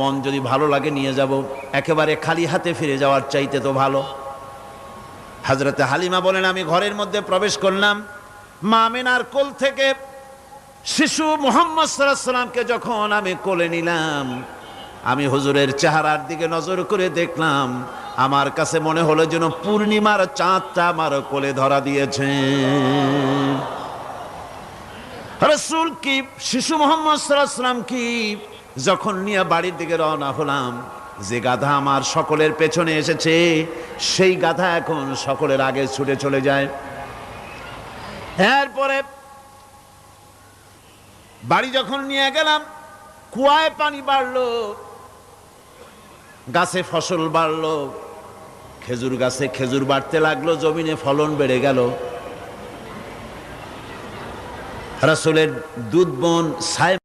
মন যদি ভালো লাগে নিয়ে যাব, একেবারে খালি হাতে ফিরে যাওয়ার চাইতে তো ভালো। হযরতে হালিমা বলেন, আমি ঘরের মধ্যে প্রবেশ করলাম, মা আমিনার কোল থেকে শিশু মুহাম্মদ সাল্লাল্লাহু আলাইহি সাল্লামকে যখন আমি কোলে নিলাম, আমি হুজুরের চেহারার দিকে নজর করে দেখলাম, আমার কাছে মনে হলো যেন পূর্ণিমার চাঁদটা আমার কোলে ধরা দিয়েছে। রাসূল কি শিশু মুহাম্মদ সাল্লাল্লাহু আলাইহি সাল্লাম কি যখন নিয়ে বাড়ির দিকে রওনা হলাম, যে গাধা আমার সকলের পেছনে এসেছে সেই গাধা এখন সকলের আগে ছুটে চলে যায়। এরপরে বাড়ি যখন নিয়ে গেলাম, কুয়ায় পানি বাড়লো, গাছে ফসল বাড়লো, খেজুর গাছে খেজুর বাড়তে লাগলো, জমিনে ফলন বেড়ে গেল। রাসূলের দুধ বোন সাইমা